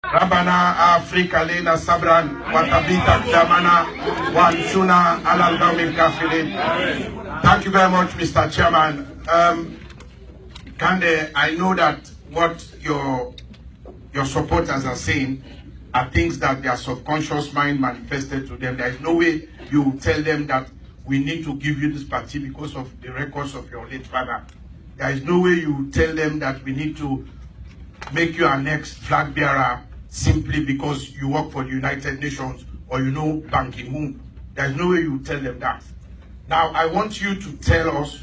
Rabana Afrika Lena Sabran, Watabita Damana, Wansuna Alalgami Kafilin. Thank you very much, Mr. Chairman. Kande, I know that what your supporters are saying are things that their subconscious mind manifested to them. There is no way you tell them that we need to give you this party because of the records of your late father. There is no way you tell them that we need to make you our next flag bearer simply because you work for the United Nations or you know Ban Ki-moon. There's no way you tell them that. Now, I want you to tell us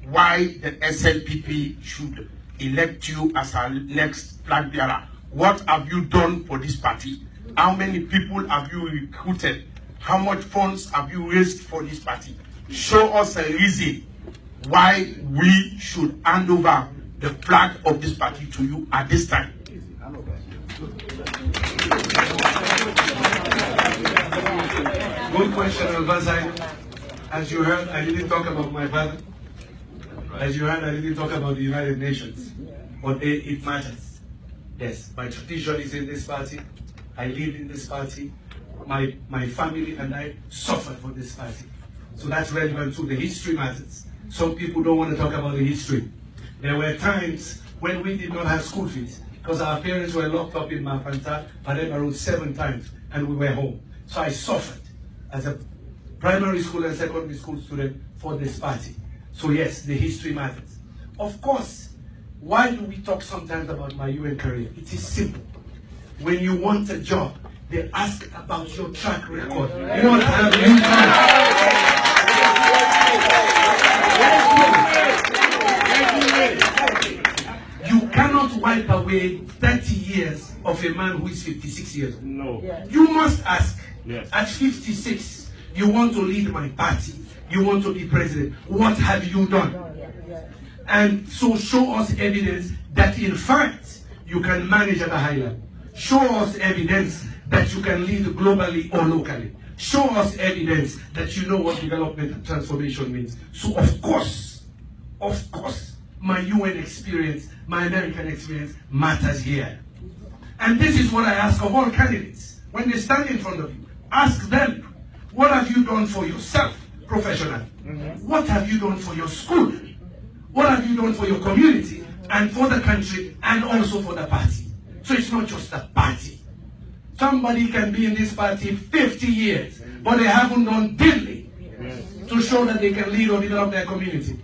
why the SLPP should elect you as our next flag bearer. What have you done for this party? How many people have you recruited? How much funds have you raised for this party? Show us a reason why we should hand over the flag of this party to you at this time. Good question, Al-Bazai. As you heard, I didn't talk about my father. As you heard, I didn't talk about the United Nations. But it matters. Yes, my tradition is in this party. I live in this party. My family and I suffered for this party. So that's relevant too. The history matters. Some people don't want to talk about the history. There were times when we did not have school fees because our parents were locked up in Mafanta, Parema Road 7 times, and we were home. So I suffered as a primary school and secondary school student for this party. So yes, the history matters. Of course, why do we talk sometimes about my UN career? It is simple. When you want a job, they ask about your track record. What have you done? You cannot wipe away 30 years of a man who is 56 years old. No. You must ask. Yes. At 56, you want to lead my party. You want to be president. What have you done? And so show us evidence that in fact you can manage at a high level. Show us evidence that you can lead globally or locally. Show us evidence that you know what development and transformation means. So of course, my UN experience, my American experience matters here. And this is what I ask of all candidates. When they stand in front of you, ask them, what have you done for yourself professionally? What have you done for your school? What have you done for your community and for the country and also for the party? So it's not just a party. Somebody can be in this party 50 years, but they haven't done diddly to show that they can lead or develop their community.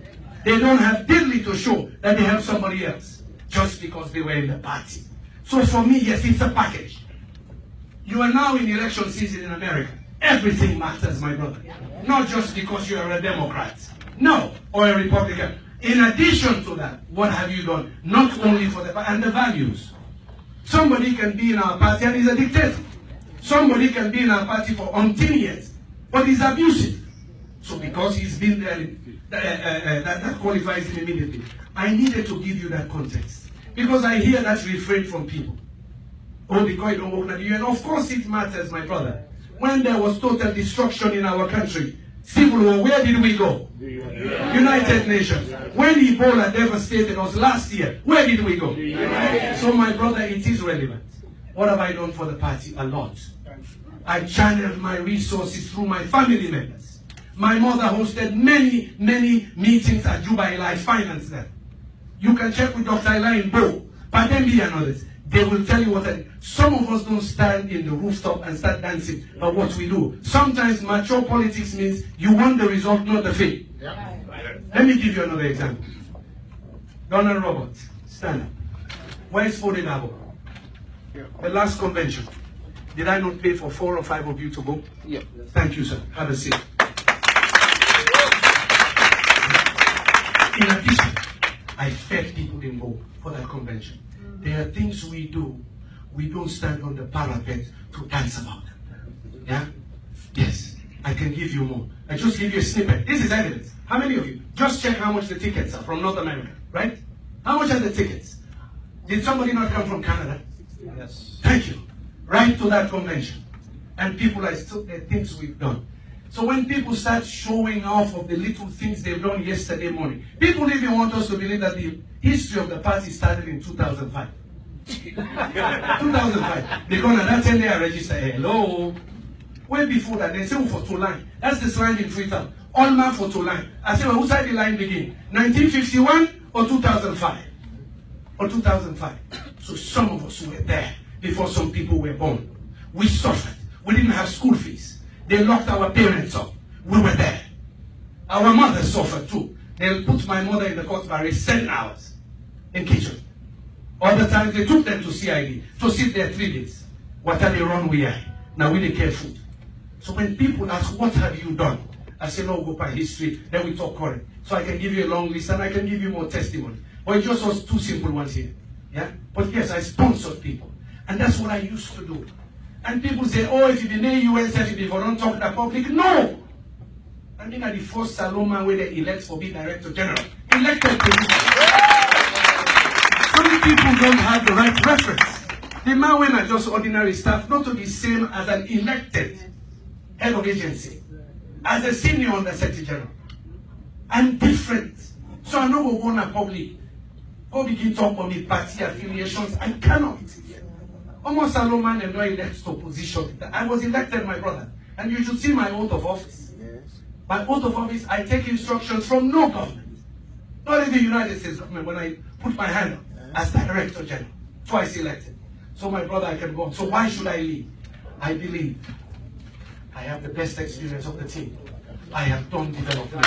They don't have diddly to show that they help somebody else just because they were in the party. So for me, yes, it's a package. You are now in election season in America. Everything matters, my brother. Not just because you are a Democrat. No, or a Republican. In addition to that, what have you done? Not only for the party, and the values. Somebody can be in our party and he's a dictator. Somebody can be in our party for umpteen years, but he's abusive. So because he's been there, that qualifies him immediately. I needed to give you that context. Because I hear that refrain from people. Oh, because you don't work at the UN. Of course it matters, my brother. When there was total destruction in our country, civil war, where did we go? United Nations. When Ebola devastated us last year, where did we go? So my brother, it is relevant. What have I done for the party? A lot. I channeled my resources through my family members. My mother hosted many meetings at Juba. I financed them. You can check with Dr. Elaine Bo, Padembi and others. They will tell you what some of us don't stand in the rooftop and start dancing, but what we do. Sometimes mature politics means you want the result, not the fame. Yeah. Let me give you another example. Donald Roberts, stand up. Where's Fodinabo? The last convention. Did I not pay for 4 or 5 of you to go? Yeah. Thank you, sir. Have a seat. In addition, I fed people in Go for that convention. There are things we do. We don't stand on the parapet to dance about them. Yeah? Yes. I can give you more. I just give you a snippet. This is evidence. How many of you? Just check how much the tickets are from North America, right? How much are the tickets? Did somebody not come from Canada? Yes. Thank you. Right to that convention. And people are still the things we've done. So when people start showing off of the little things they've done yesterday morning, people even want us to believe that the history of the party started in 2005. 2005. Because at that time they register. Hello. Way before that, they say for 2 line. That's the line in Freetown. All man for 2 line. I say, well, whose side the line begin? 1951 or 2005? Or 2005. So some of us were there before some people were born. We suffered. We didn't have school fees. They locked our parents up. We were there. Our mother suffered too. They put my mother in the court for 7 hours in kitchen. Other times they took them to CID to sit there 3 days. What are they wrong we are? Now we care food. So when people ask, what have you done? I say, no, go by history, then we talk current. So I can give you a long list and I can give you more testimony. But it just was 2 simple ones here. Yeah? But yes, I sponsored people. And that's what I used to do. And people say, oh, if you be in US, if you don't talk to the public. No! I think I'm the first Saloma where they elect for being Director General. Elected president. Some people don't have the right reference. The man when are just ordinary staff, not to be same as an elected head of agency, as a senior under Secretary General. I'm different. So I know we want to public. Go begin talk about the party affiliations. I cannot. Almost Saloma and no elected opposition. I was elected, my brother. And you should see my oath of office. My oath of office, I take instructions from no government. Not even the United States government when I put my hand up as Director General. Twice elected. So my brother, I can go on. So why should I leave? I believe I have the best experience of the team. I have done development.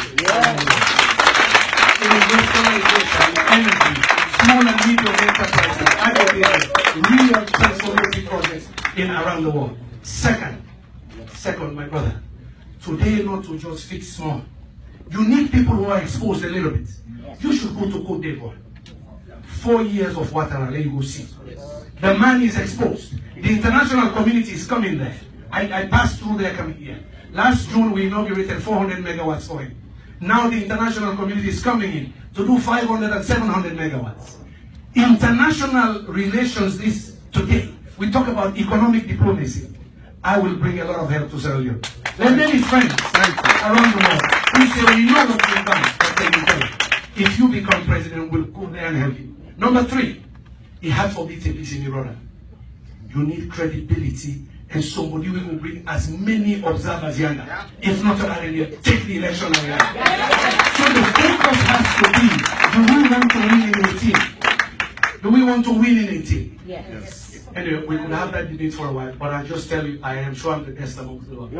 Industrialization, energy, small and medium enterprises, agriculture, real transformative projects in around the world. Second, my brother, today not to just fix small. You need people who are exposed a little bit. You should go to Côte d'Ivoire. 4 years of water and let you go see. The man is exposed. The international community is coming there. I passed through there coming here. Last June we inaugurated 400 megawatts for him. Now the international community is coming in to do 500 and 700 megawatts. International relations this today. We talk about economic diplomacy. I will bring a lot of help to Sierra Leone. There are many friends around the world who say, well, you know what you've done, but then you tell them. If you become president, we'll go there and help you. Number 3, it has to be peace in Iran. You need credibility and somebody who will bring as many observers here. If not already, take the election away. So the focus has to be, do we want to win in a team? Do we want to win in a team? Yes. Anyway, we could have that debate for a while, but I just tell you, I am sure I'm the best among the world.